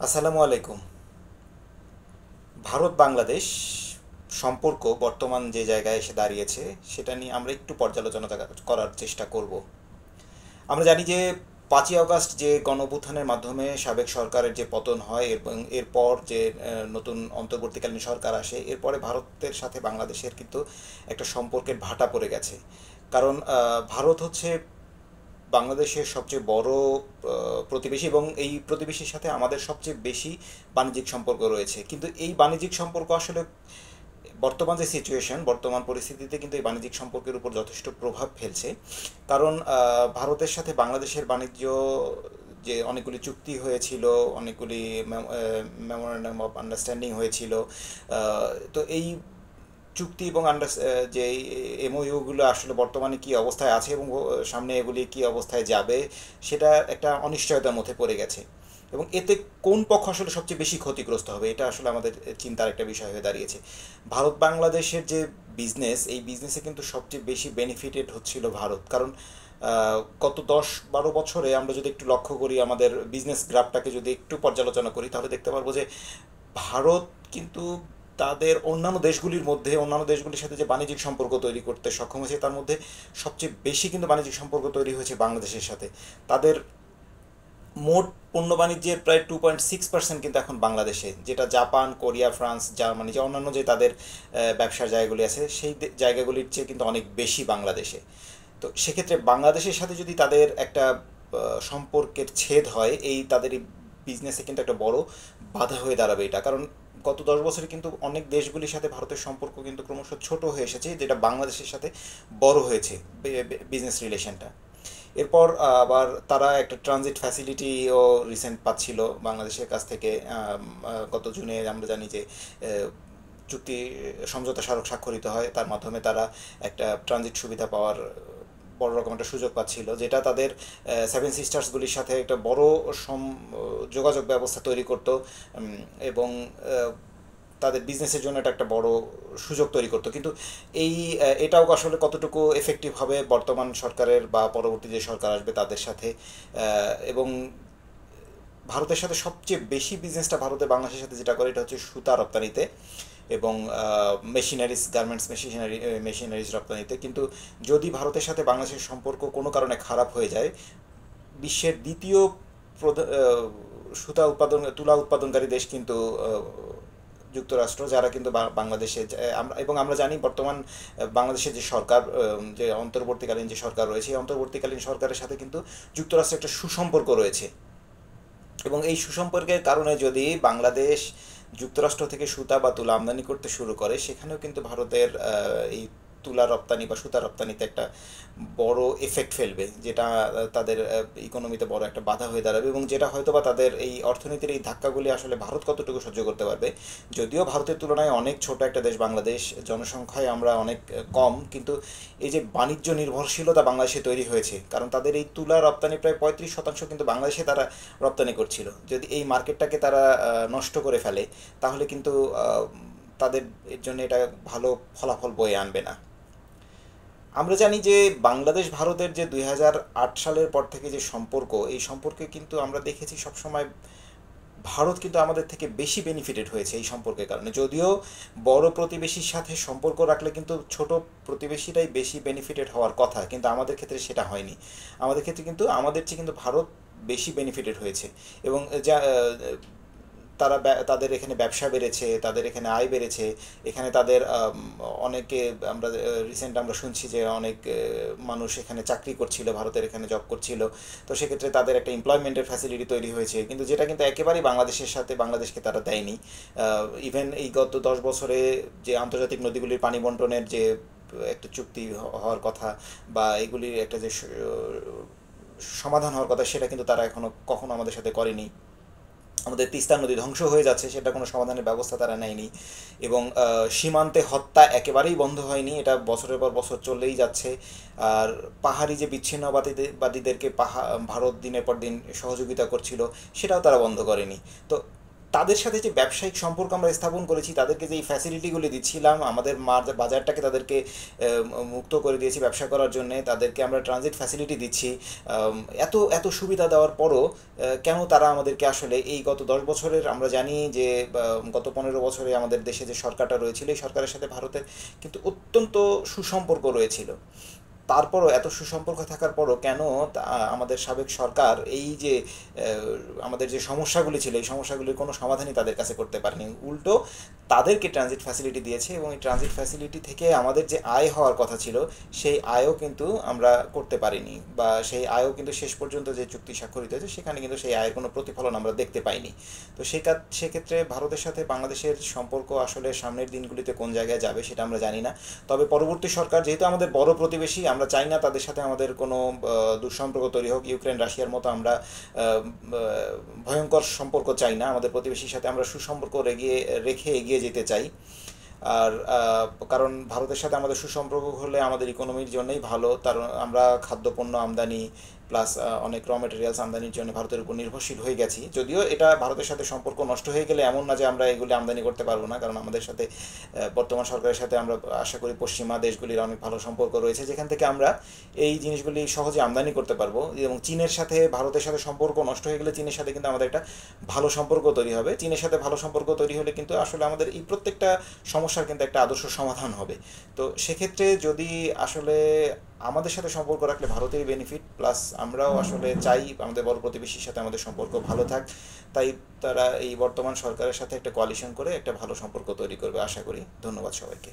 আসসালামু আলাইকুম। ভারত বাংলাদেশ সম্পর্ক বর্তমান যে জায়গায় এসে দাঁড়িয়েছে সেটা নিয়ে আমরা একটু পর্যালোচনা করার চেষ্টা করব। আমরা জানি যে 5ই আগস্ট যে গণঅভ্যুত্থানের মাধ্যমে সাবেক সরকারের যে পতন হয় এবং এরপর যে নতুন অন্তর্বর্তীকালীন সরকার আসে, এরপরে ভারতের সাথে বাংলাদেশের কিন্তু একটা সম্পর্কের ভাটা পড়ে গেছে। কারণ ভারত হচ্ছে বাংলাদেশের সবচেয়ে বড় প্রতিবেশী এবং এই প্রতিবেশীর সাথে আমাদের সবচেয়ে বেশি বাণিজ্যিক সম্পর্ক রয়েছে। কিন্তু এই বাণিজ্যিক সম্পর্ক আসলে বর্তমান যে সিচুয়েশন, বর্তমান পরিস্থিতিতে কিন্তু এই বাণিজ্যিক সম্পর্কের উপর যথেষ্ট প্রভাব ফেলছে। কারণ ভারতের সাথে বাংলাদেশের বাণিজ্য যে অনেকগুলি চুক্তি হয়েছিল, অনেকগুলি মেমোরেন্ডাম অফ আন্ডারস্ট্যান্ডিং হয়েছিল। তো এই চুক্তি এবং যে এমওইউগুলো আসলে বর্তমানে কি অবস্থায় আছে এবং সামনে এগুলি কি অবস্থায় যাবে, সেটা একটা অনিশ্চয়তার মধ্যে পড়ে গেছে। এবং এতে কোন পক্ষ আসলে সবচেয়ে বেশি ক্ষতিগ্রস্ত হবে, এটা আসলে আমাদের চিন্তার একটা বিষয় হয়ে দাঁড়িয়েছে। ভারত বাংলাদেশের যে বিজনেস, এই বিজনেসে কিন্তু সবচেয়ে বেশি বেনিফিটেড হচ্ছিল ভারত। কারণ গত 10-12 বছরে আমরা যদি একটু লক্ষ্য করি, আমাদের বিজনেস গ্রাফটাকে যদি একটু পর্যালোচনা করি, তাহলে দেখতে পারবো যে ভারত কিন্তু তাদের অন্যান্য দেশগুলির সাথে যে বাণিজ্যিক সম্পর্ক তৈরি করতে সক্ষম হয়েছে, তার মধ্যে সবচেয়ে বেশি কিন্তু বাণিজ্যিক সম্পর্ক তৈরি হয়েছে বাংলাদেশের সাথে। তাদের মোট পণ্য বাণিজ্যের প্রায় 2.6% কিন্তু এখন বাংলাদেশে, যেটা জাপান, কোরিয়া, ফ্রান্স, জার্মানি, যে অন্যান্য যে তাদের ব্যবসার জায়গাগুলি আছে, সেই জায়গাগুলির চেয়ে কিন্তু অনেক বেশি বাংলাদেশে। তো সেক্ষেত্রে বাংলাদেশের সাথে যদি তাদের একটা সম্পর্কের ছেদ হয়, তাদের এই বিজনেসে কিন্তু একটা বড় বাধা হয়ে দাঁড়াবে এটা। কারণ গত 10 বছরে কিন্তু অনেক দেশগুলির সাথে ভারতের সম্পর্ক কিন্তু ক্রমশ ছোট হয়ে এসেছে, যেটা বাংলাদেশের সাথে বড় হয়েছে বিজনেস রিলেশনটা। এরপর আবার তারা একটা ট্রানজিট ফ্যাসিলিটিও রিসেন্ট পাচ্ছিল বাংলাদেশের কাছ থেকে। গত জুনে আমরা জানি যে চুক্তি সমঝোতা স্মারক স্বাক্ষরিত হয়, তার মাধ্যমে তারা একটা ট্রানজিট সুবিধা পাওয়ার বড় রকম একটা সুযোগ পাচ্ছিল, যেটা তাদের সেভেন সিস্টার্সগুলির সাথে একটা বড় যোগাযোগ ব্যবস্থা তৈরি করতো। এবং তাদের বিজনেসের জন্য এটা একটা বড় সুযোগ তৈরি করতো। কিন্তু এটাও আসলে কতটুকু এফেক্টিভ হবে বর্তমান সরকারের বা পরবর্তী যে সরকার আসবে তাদের সাথে। এবং ভারতের সাথে সবচেয়ে বেশি বিজনেসটা ভারতে বাংলাদেশের সাথে যেটা করে, এটা হচ্ছে সুতা রপ্তানিতে এবং মেশিনারিজ, গার্মেন্টস মেশিনারিজ রপ্তানিতে। কিন্তু যদি ভারতের সাথে বাংলাদেশের সম্পর্ক কোনো কারণে খারাপ হয়ে যায়, বিশ্বের দ্বিতীয় তুলা উৎপাদনকারী দেশ কিন্তু যুক্তরাষ্ট্র, যারা কিন্তু বাংলাদেশে আমরা জানি বর্তমান বাংলাদেশের যে সরকার, যে অন্তর্বর্তীকালীন যে সরকার রয়েছে, এই অন্তর্বর্তীকালীন সরকারের সাথে কিন্তু যুক্তরাষ্ট্রের একটা সুসম্পর্ক রয়েছে। এবং এই সুসম্পর্কের কারণে যদি বাংলাদেশ যুক্তরাষ্ট্র থেকে সুতা বা তুলা আমদানি করতে শুরু করে, সেখানেও কিন্তু ভারতের এই তুলা রপ্তানি বা সুতা রপ্তানিতে একটা বড় এফেক্ট ফেলবে, যেটা তাদের ইকোনমিতে বড় একটা বাধা হয়ে দাঁড়াবে। এবং যেটা হয়তো বা তাদের এই অর্থনীতির এই ধাক্কাগুলি আসলে ভারত কতটুকু সহ্য করতে পারবে। যদিও ভারতের তুলনায় অনেক ছোট একটা দেশ বাংলাদেশ, জনসংখ্যায় আমরা অনেক কম, কিন্তু এই যে বাণিজ্য নির্ভরশীলতা বাংলাদেশে তৈরি হয়েছে, কারণ তাদের এই তুলা রপ্তানি প্রায় 35% কিন্তু বাংলাদেশে তারা রপ্তানি করছিল। যদি এই মার্কেটটাকে তারা নষ্ট করে ফেলে, তাহলে কিন্তু তাদের এর জন্য এটা ভালো ফলাফল বয়ে আনবে না। আমরা জানি যে বাংলাদেশ ভারতের যে 2008 সালের পর থেকে যে সম্পর্ক, এই সম্পর্কে কিন্তু আমরা দেখেছি সবসময় ভারত কিন্তু আমাদের থেকে বেশি বেনিফিটেড হয়েছে এই সম্পর্কের কারণে। যদিও বড় প্রতিবেশীর সাথে সম্পর্ক রাখলে কিন্তু ছোট প্রতিবেশীরাই বেশি বেনিফিটেড হওয়ার কথা, কিন্তু আমাদের ক্ষেত্রে সেটা হয়নি। আমাদের ক্ষেত্রে কিন্তু আমাদের চেয়ে কিন্তু ভারত বেশি বেনিফিটেড হয়েছে। এবং তাদের এখানে ব্যবসা বেড়েছে, তাদের এখানে আয় বেড়েছে। এখানে তাদের অনেকে, আমরা শুনছি যে অনেক মানুষ এখানে চাকরি করছিল, ভারতের এখানে জব করছিল। তো সেক্ষেত্রে তাদের একটা এমপ্লয়মেন্টের ফ্যাসিলিটি তৈরি হয়েছে, কিন্তু যেটা কিন্তু একেবারেই বাংলাদেশকে তারা দেয়নি। ইভেন এই গত 10 বছরে যে আন্তর্জাতিক নদীগুলির পানি বন্টনের যে একটা চুক্তি হওয়ার কথা, বা এগুলির একটা যে সমাধান হওয়ার কথা, সেটা কিন্তু তারা কখনো আমাদের সাথে করেনি। আমাদের তিস্তা নদী ধ্বংস হয়ে যাচ্ছে, সেটা কোনো সমাধানের ব্যবস্থা তারা নেয়নি। এবং সীমান্তে হত্যা একেবারেই বন্ধ হয়নি, এটা বছরের পর বছর চললেই যাচ্ছে। আর পাহাড়ি যে বিচ্ছিন্নবাদীদেরকে ভারত দিনের পর দিন সহযোগিতা করছিল, সেটাও তারা বন্ধ করেনি। তো তাদের সাথে যে ব্যবসায়িক সম্পর্ক আমরা স্থাপন করেছি, তাদেরকে যে এই ফ্যাসিলিটিগুলি দিচ্ছিলাম, আমাদের বাজারটাকে তাদেরকে মুক্ত করে দিয়েছি ব্যবসা করার জন্য, তাদেরকে আমরা ট্রানজিট ফ্যাসিলিটি দিচ্ছি, এত এত সুবিধা দেওয়ার পরও কেন তারা আমাদেরকে আসলে এই গত 10 বছরের, আমরা জানি যে গত 15 বছরে আমাদের দেশে যে সরকারটা রয়েছিল, এই সরকারের সাথে ভারতের কিন্তু অত্যন্ত সুসম্পর্ক রয়েছিল। তারপরও এত সুসম্পর্ক থাকার পরও কেন আমাদের সাবেক সরকার এই যে আমাদের যে সমস্যাগুলি ছিল, এই সমস্যাগুলির কোনো সমাধানই তাদের কাছে করতে পারেনি, উল্টো তাদেরকে ট্রানজিট ফ্যাসিলিটি দিয়েছে, এবং এই ট্রানজিট ফ্যাসিলিটি থেকে আমাদের যে আয় হওয়ার কথা ছিল সেই আয়ও কিন্তু আমরা করতে পারিনি, বা সেই আয়ও কিন্তু শেষ পর্যন্ত যে চুক্তি স্বাক্ষরিত হয়েছে সেখানে কিন্তু সেই আয়ের কোনো প্রতিফলন আমরা দেখতে পাইনি। তো সেক্ষেত্রে ভারতের সাথে বাংলাদেশের সম্পর্ক আসলে সামনের দিনগুলিতে কোন জায়গায় যাবে সেটা আমরা জানি না। তবে পরবর্তী সরকার যেহেতু আমাদের বড় প্রতিবেশী, আমরা চাই না তাদের সাথে আমাদের কোনো দুঃসম্পর্ক তৈরি হোক। ইউক্রেন রাশিয়ার মতো আমরা ভয়ঙ্কর সম্পর্ক চাই না, আমাদের প্রতিবেশীর সাথে আমরা সুসম্পর্ক রেখে এগিয়ে যেতে চাই। আর কারণ ভারতের সাথে আমাদের সুসম্পর্ক হলে আমাদের ইকোনমির জন্যই ভালো, তার আমরা খাদ্যপণ্য আমদানি প্লাস অনেক র মেটেরিয়ালস আমদানির জন্য ভারতের উপর নির্ভরশীল হয়ে গেছি। যদিও এটা ভারতের সাথে সম্পর্ক নষ্ট হয়ে গেলে এমন না যে আমরা এগুলি আমদানি করতে পারবো না, কারণ আমাদের সাথে বর্তমান সরকারের সাথে আমরা আশা করি পশ্চিমা দেশগুলির অনেক ভালো সম্পর্ক রয়েছে, যেখান থেকে আমরা এই জিনিসগুলি সহজে আমদানি করতে পারবো। এবং চীনের সাথে ভারতের সাথে সম্পর্ক নষ্ট হয়ে গেলে চীনের সাথে কিন্তু আমাদের একটা ভালো সম্পর্ক তৈরি হবে। চীনের সাথে ভালো সম্পর্ক তৈরি হলে কিন্তু আসলে আমাদের এই প্রত্যেকটা সমস্যার কিন্তু একটা আদর্শ সমাধান হবে। তো সেক্ষেত্রে যদি আসলে আমাদের সাথে সম্পর্ক রাখলে ভারতেরই বেনিফিট, প্লাস আমরাও আসলে চাই আমাদের বড় প্রতিবেশীর সাথে আমাদের সম্পর্ক ভালো থাক। তাই তারা এই বর্তমান সরকারের সাথে একটা কোয়ালিশন করে একটা ভালো সম্পর্ক তৈরি করবে আশা করি। ধন্যবাদ সবাইকে।